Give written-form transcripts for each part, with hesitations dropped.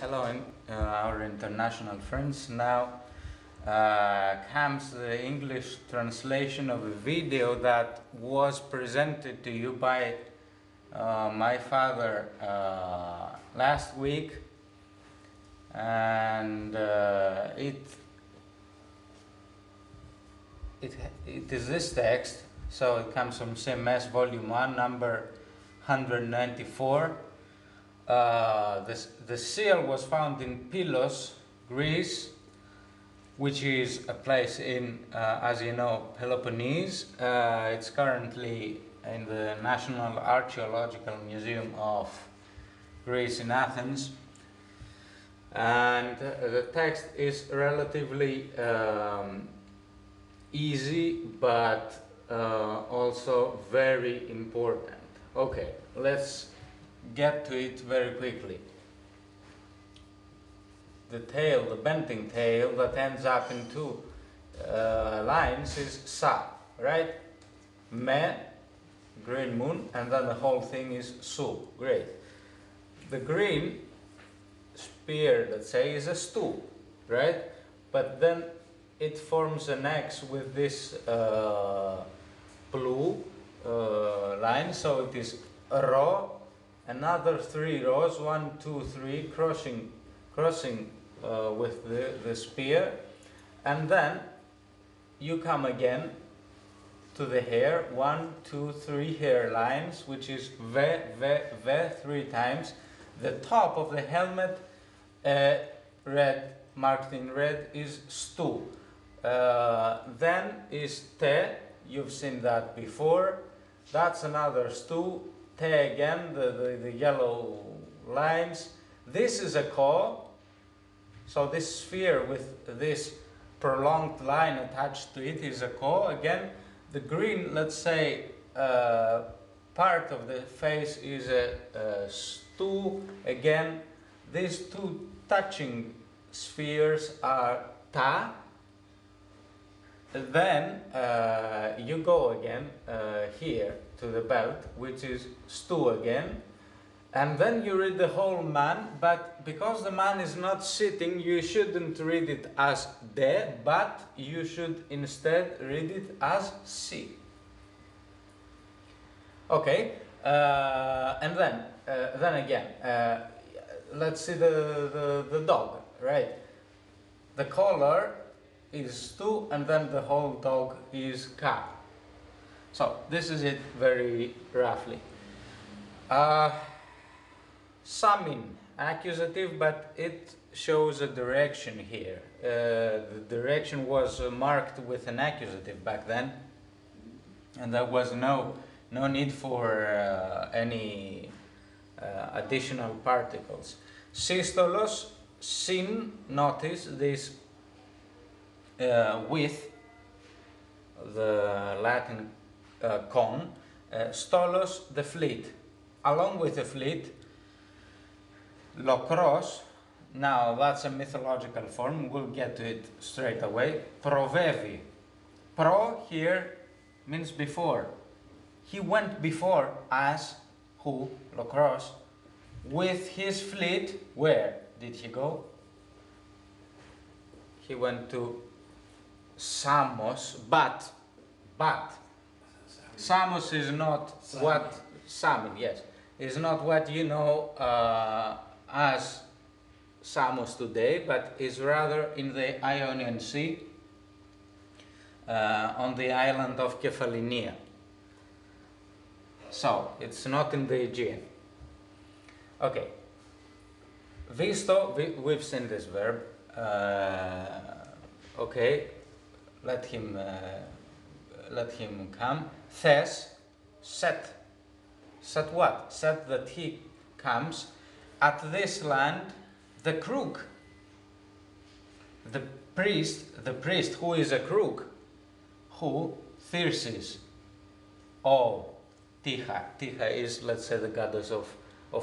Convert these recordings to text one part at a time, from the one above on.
Hello, our international friends. Now comes the English translation of a video that was presented to you by my father last week, and it is this text. So it comes from CMS Volume 1, number 194. The seal was found in Pylos, Greece, which is a place in, as you know, Peloponnese. It's currently in the National Archaeological Museum of Greece in Athens. And the text is relatively easy, but also very important. Okay, let's get to it very quickly. The tail, the bending tail that ends up in two lines is Sa, right? Me, green moon, and then the whole thing is Su, great. The green spear, let's say, is a Stu, right? But then it forms an X with this blue line, so it is a row, another 3 rows, 1, 2, 3, crossing with the spear, and then you come again to the hair, 1, 2, 3 hair lines, which is ve 3 times. The top of the helmet, red, marked in red, is stu. Then is te, you've seen that before, that's another stu, te again, the yellow lines. This is a ko, so this sphere with this prolonged line attached to it is a ko. Again, the green, let's say, part of the face is a stu. Again, these two touching spheres are ta. Then you go again here to the belt, which is stu again, and then you read the whole man, but because the man is not sitting, you shouldn't read it as de, but you should instead read it as si. Okay, and then again, let's see the dog, right? The collar is stu, and then the whole dog is ka. So this is it very roughly. Samin, accusative, but it shows a direction here. The direction was marked with an accusative back then, and there was no need for any additional particles. Systolos, sin, notice this with the Latin con, stolos, the fleet. Along with the fleet, Lokros, now that's a mythological form, we'll get to it straight away. Provevi. Pro here means before. He went before as who, Lokros, with his fleet. Where did he go? He went to Samos, but Samos is not what Samin, yes, is not what you know as Samos today, but is rather in the Ionian Sea, on the island of Kefalonia. So it's not in the Aegean. Okay. Visto, we've seen this verb. Okay, let him come. Thes, set what? Set that he comes. At this land, the crook, the priest who is a crook, who? Thyrsis. Oh, Tiha. Tiha is, let's say, the goddess of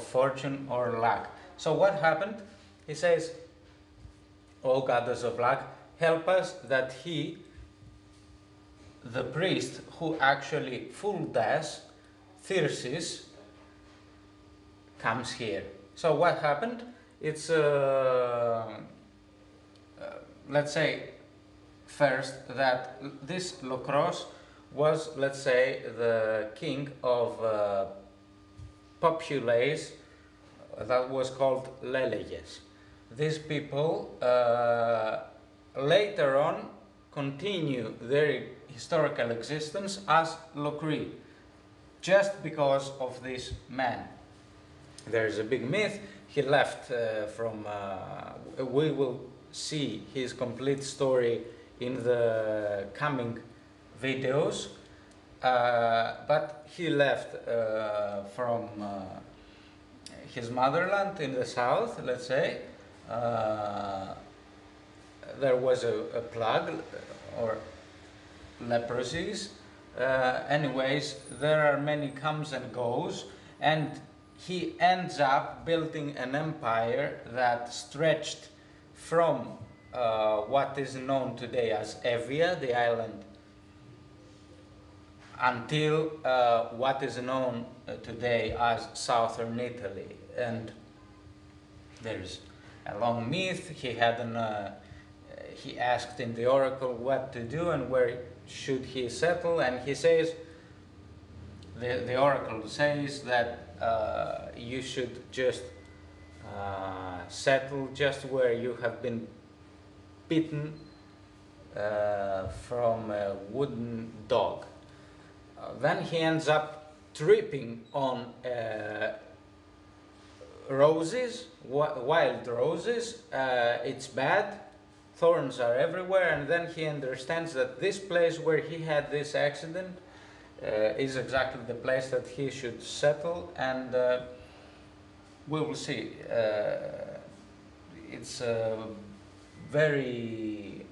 fortune or luck. So what happened? He says, oh goddess of luck, help us that he, the priest who actually fooled us, Thyrsis, comes here. So what happened? it's let's say first that this Lokros was, let's say, the king of populace that was called Leleges. These people later on continue their historical existence as Lokri, just because of this man. There is a big myth. He left we will see his complete story in the coming videos, but he left from his motherland in the south, let's say. There was a plague or leprosies. Anyways, there are many comes and goes, and he ends up building an empire that stretched from what is known today as Evia, the island, until what is known today as southern Italy. And there's a long myth. He asked in the oracle what to do and where should he settle, and he says, the oracle says that you should just settle just where you have been bitten from a wooden dog. Then he ends up tripping on roses, wild roses. It's bad, thorns are everywhere, and then he understands that this place where he had this accident is exactly the place that he should settle, and we will see. It's very.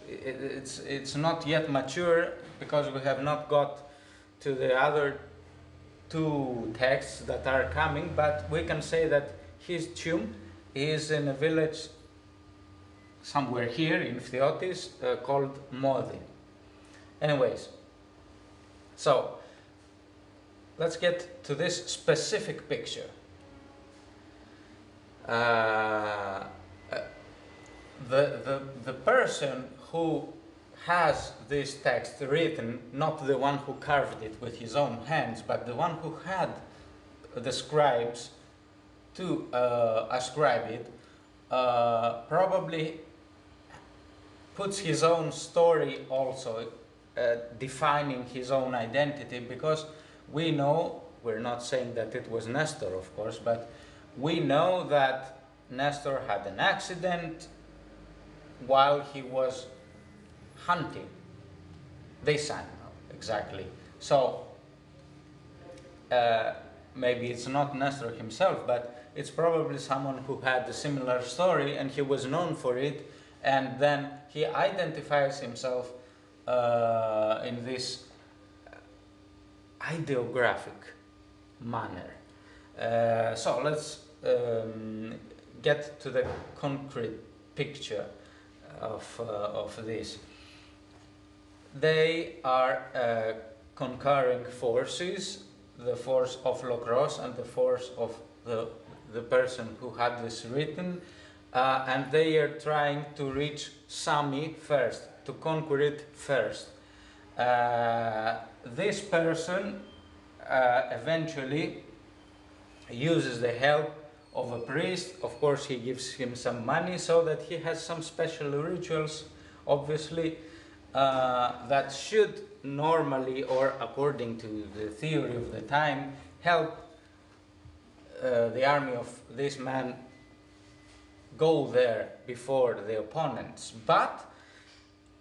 It's not yet mature because we have not got to the other two texts that are coming, but we can say that his tomb is in a village somewhere here in Phthiotis called Modi. Anyways, so let's get to this specific picture. The person who has this text written, not the one who carved it with his own hands, but the one who had the scribes to ascribe it, probably puts his own story also, defining his own identity, because we know, we're not saying that it was Nestor, of course, but we know that Nestor had an accident while he was hunting this animal, exactly. So maybe it's not Nestor himself, but it's probably someone who had a similar story and he was known for it, and then he identifies himself in this ideographic manner. So let's get to the concrete picture of this. They are concurring forces, the force of Lokros and the force of the person who had this written, and they are trying to reach Sami first, to conquer it first. This person eventually uses the help of a priest. Of course, he gives him some money so that he has some special rituals, obviously, that should normally, or according to the theory of the time, help the army of this man go there before the opponents. But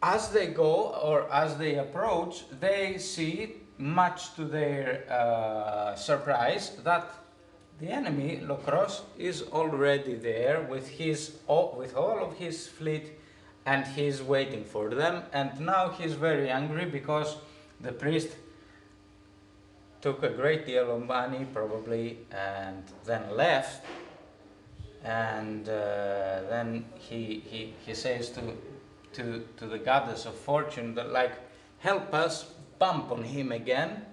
as they go, or as they approach, they see, much to their surprise, that the enemy, Lokros, is already there with all of his fleet, and he's waiting for them. And now he's very angry because the priest took a great deal of money, probably, and then left. And then he says to the goddess of fortune that, like, help us bump on him again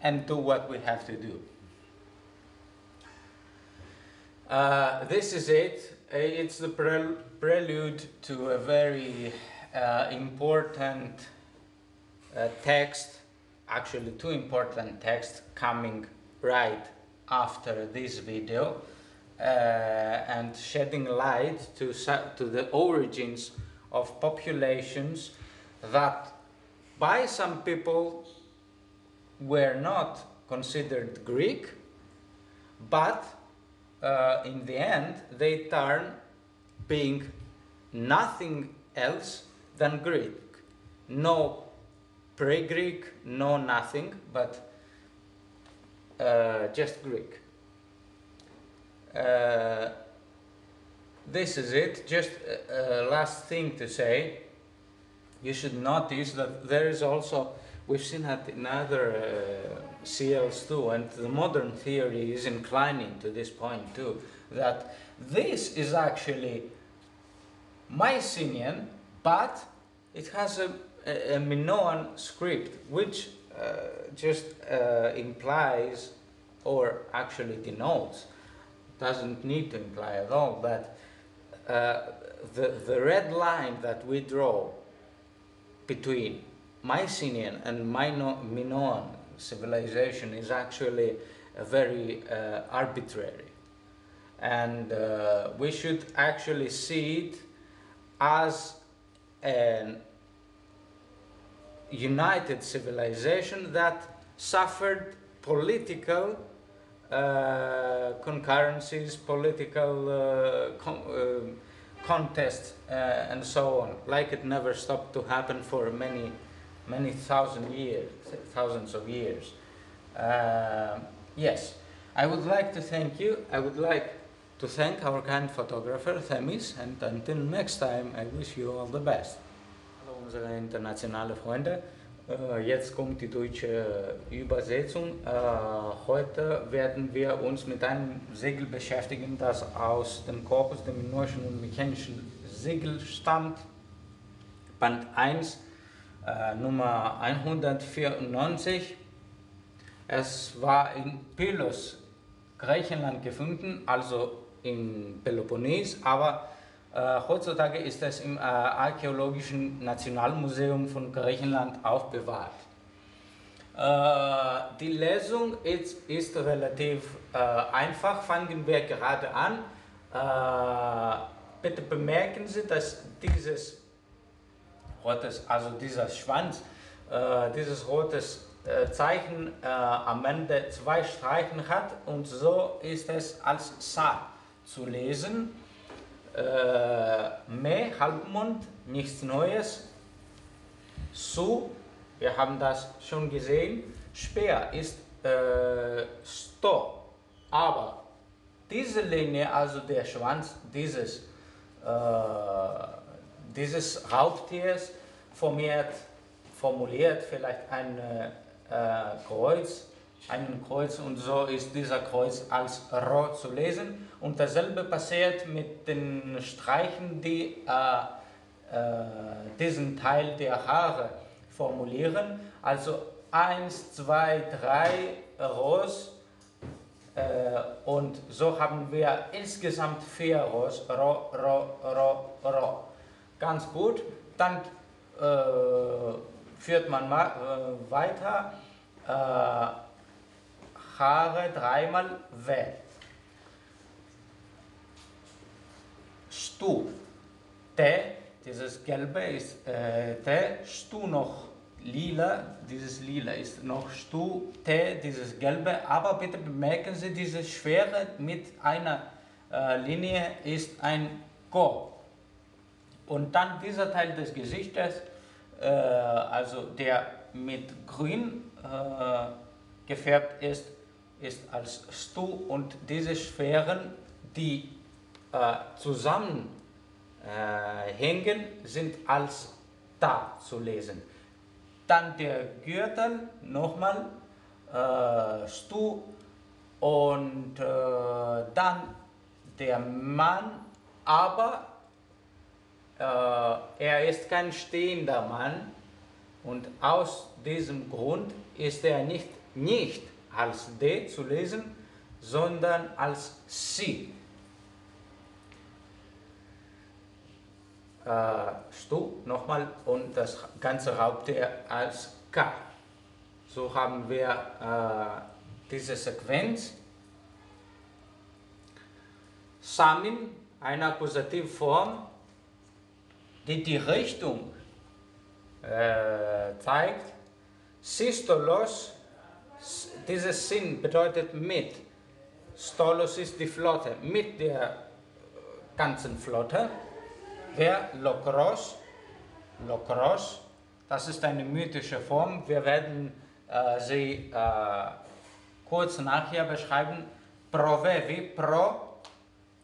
and do what we have to do. This is it. It's the prelude to a very important text, actually two important texts coming right after this video, and shedding light to the origins of populations that by some people were not considered Greek, but in the end they turn being nothing else than Greek. No pre-Greek, no nothing, but just Greek. This is it. Just last thing to say, you should notice that there is also, we've seen that in other CLs too, and the modern theory is inclining to this point too, that this is actually Mycenaean, but it has a Minoan script, which just implies, or actually denotes, doesn't need to imply at all, but the red line that we draw between Mycenaean and Minoan civilization is actually very arbitrary, and we should actually see it as an united civilization that suffered political concurrencies, political contests, and so on, like it never stopped to happen for many thousands of years. Yes, I would like to thank you. I would like to thank our kind photographer, Themis, and until next time, I wish you all the best. Hallo unsere internationale Freunde. Jetzt kommt die deutsche Übersetzung. Heute werden wir uns mit einem Segel beschäftigen, das aus dem Korpus der minoischen und mykenischen Segel stammt. Band 1, Nummer 194. Es war in Pylos, Griechenland gefunden, also im Peloponnes, aber heutzutage ist es im Archäologischen Nationalmuseum von Griechenland aufbewahrt. Die Lesung ist relativ einfach. Fangen wir gerade an. Bitte bemerken Sie, dass dieses rotes, also dieser Schwanz, dieses rotes Zeichen am Ende zwei Streichen hat, und so ist es als Sa zu lesen. Me, Halbmond, nichts Neues. Su, wir haben das schon gesehen. Speer ist Sto. Aber diese Linie, also der Schwanz dieses Raubtiers, formuliert vielleicht ein Kreuz, einen Kreuz, und so ist dieser Kreuz als Ro zu lesen. Und dasselbe passiert mit den Streichen, die diesen Teil der Haare formulieren. Also 1, 2, 3 Ros, und so haben wir insgesamt 4 Ros. Ro, Ro, Ro, Ro. Ganz gut. Dann führt man weiter. Haare dreimal W. Stu. T, dieses Gelbe ist T. Stu noch lila. Dieses Lila ist noch Stu. T, dieses Gelbe. Aber bitte bemerken Sie, diese Schwere mit einer Linie ist ein Go. Und dann dieser Teil des Gesichtes, also der mit Grün gefärbt ist als Stu, und diese Sphären, die zusammenhängen, sind als Ta zu lesen. Dann der Gürtel, nochmal Stu, und dann der Mann, aber er ist kein stehender Mann, und aus diesem Grund ist er nicht als D zu lesen, sondern als Si. Stu nochmal und das ganze Raubtier als K. So haben wir diese Sequenz. Samin, eine Akkusativform, die die Richtung zeigt. Systolos, dieses Sinn bedeutet mit. Stolos ist die Flotte, mit der ganzen Flotte. Wer Lokros, Lokros, das ist eine mythische Form. Wir werden sie kurz nachher beschreiben. Provevi, pro,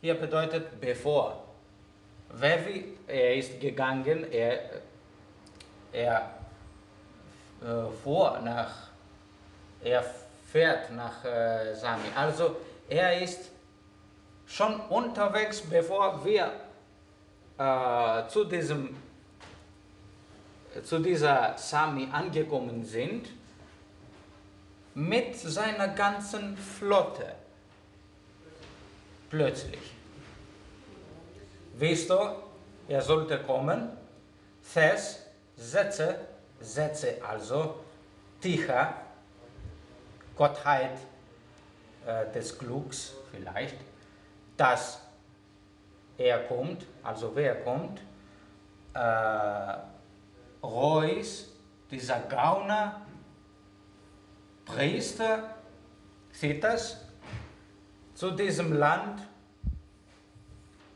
hier bedeutet bevor. Vevi, er ist gegangen, er fährt nach Sami. Also er ist schon unterwegs, bevor wir zu dieser Sami angekommen sind, mit seiner ganzen Flotte. Plötzlich. Wisst ihr, er sollte kommen. Thes, Sätze also, Ticha, Gottheit des Glücks vielleicht, dass er kommt, also wer kommt, Reus, dieser Gauner, Priester, sieht das, zu diesem Land,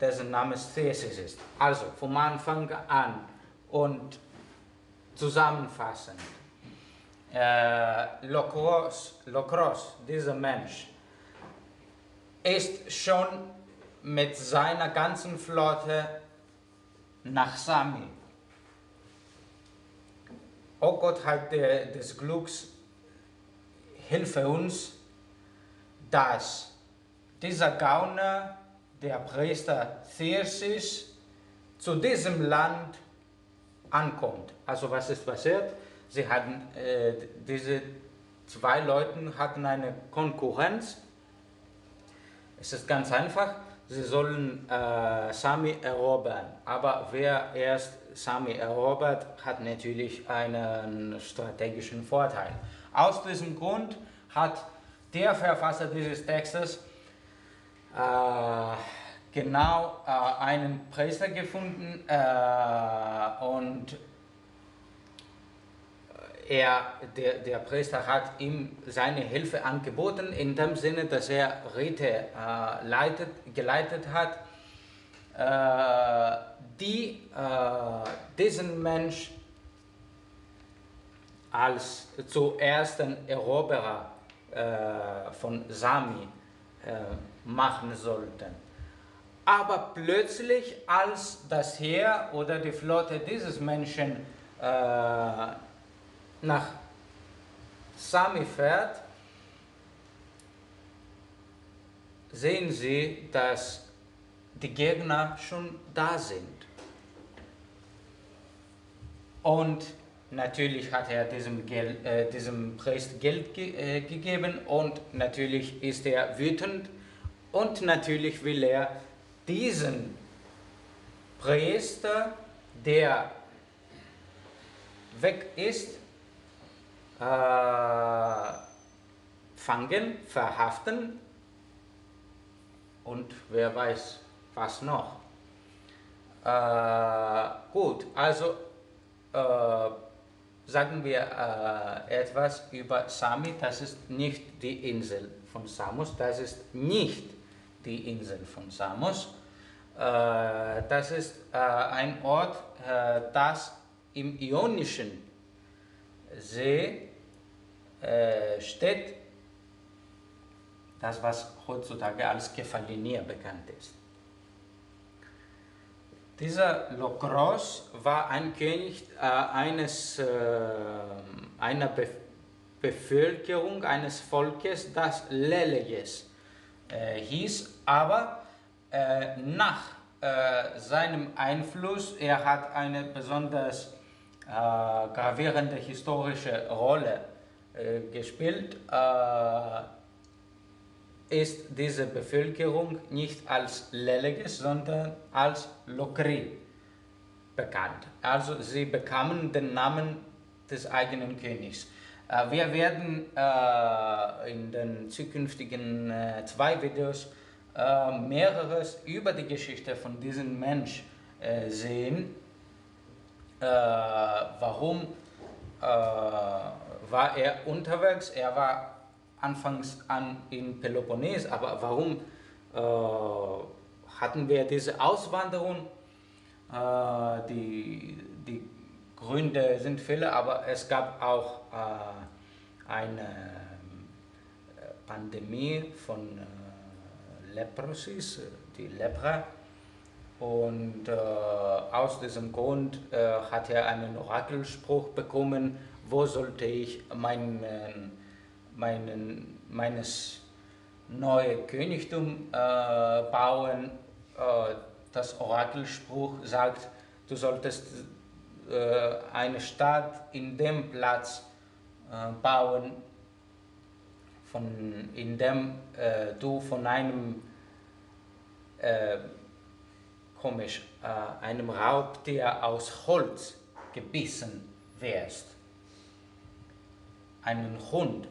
dessen Name Staates ist. Also vom Anfang an und zusammenfassend. Lokros, dieser Mensch, ist schon mit seiner ganzen Flotte nach Sami. O Gottheit des Glücks, hilfe uns, dass dieser Gauner, der Priester Thersis, zu diesem Land ankommt. Also was ist passiert? Sie hatten, diese zwei Leute hatten eine Konkurrenz. Es ist ganz einfach, sie sollen Sami erobern. Aber wer erst Sami erobert, hat natürlich einen strategischen Vorteil. Aus diesem Grund hat der Verfasser dieses Textes genau einen Priester gefunden und der Priester hat ihm seine Hilfe angeboten, in dem Sinne, dass er Rite geleitet hat, die diesen Mensch als zu ersten Eroberer von Sami machen sollten. Aber plötzlich, als das Heer oder die Flotte dieses Menschen nach Sami fährt, sehen sie, dass die Gegner schon da sind. Und natürlich hat er diesem Priester Geld gegeben und natürlich ist er wütend und natürlich will er diesen Priester, der weg ist, fangen, verhaften und wer weiß was noch. Gut, also sagen wir etwas über Sami. Das ist nicht die Insel von Samos, das ist nicht die Insel von Samos. Das ist ein Ort, das im Ionischen See steht, das was heutzutage als Kefalonia bekannt ist. Dieser Lokros war ein König einer Bevölkerung, eines Volkes, das Leleges hieß, aber nach seinem Einfluss, er hat eine besonders gravierende historische Rolle gespielt, ist diese Bevölkerung nicht als Leleges, sondern als Lokrean bekannt. Also sie bekamen den Namen des eigenen Königs. Wir werden in den zukünftigen 2 Videos mehreres über die Geschichte von diesem Mensch sehen. Warum war er unterwegs? Er war anfangs an in Peloponnes, aber warum hatten wir diese Auswanderung? Die Gründe sind viele, aber es gab auch eine Pandemie von Leprosis, die Lepra. Und aus diesem Grund hat er einen Orakelspruch bekommen, wo sollte ich meines neue Königtum bauen. Das Orakelspruch sagt, du solltest eine Stadt in dem Platz bauen, in dem du von einem einem Raubtier aus Holz gebissen wärst.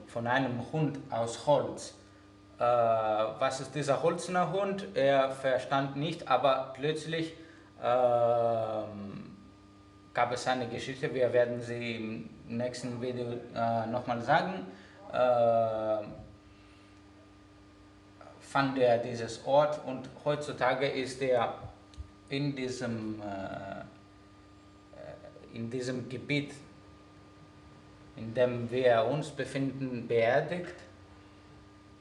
Von einem Hund aus Holz. Was ist dieser holzene Hund? Er verstand nicht, aber plötzlich gab es eine Geschichte, wir werden sie im nächsten Video nochmal sagen. Fand er dieses Ort und heutzutage ist er in diesem Gebiet, in dem wir uns befinden, beerdigt,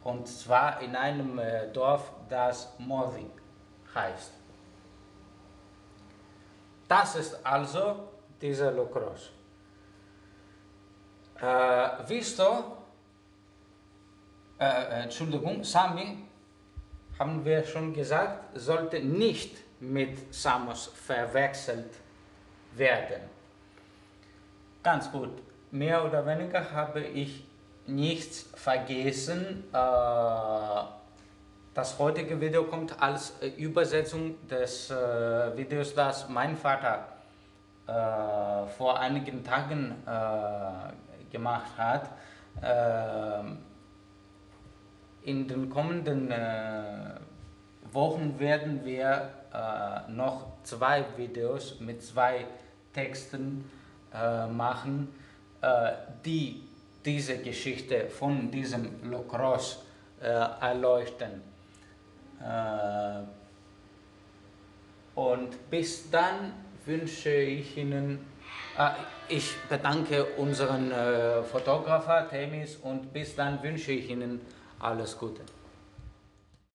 und zwar in einem Dorf, das Mothi heißt. Das ist also dieser Lokros. Sami, haben wir schon gesagt, sollte nicht mit Samos verwechselt werden. Ganz gut, mehr oder weniger habe ich nichts vergessen. Das heutige Video kommt als Übersetzung des Videos, das mein Vater vor einigen Tagen gemacht hat. In den kommenden Wochen werden wir noch 2 Videos mit 2 Texten machen, die diese Geschichte von diesem Lokros erleuchten. Und bis dann wünsche ich Ihnen, ich bedanke unseren Fotografer Themis, und bis dann wünsche ich Ihnen alles Gute.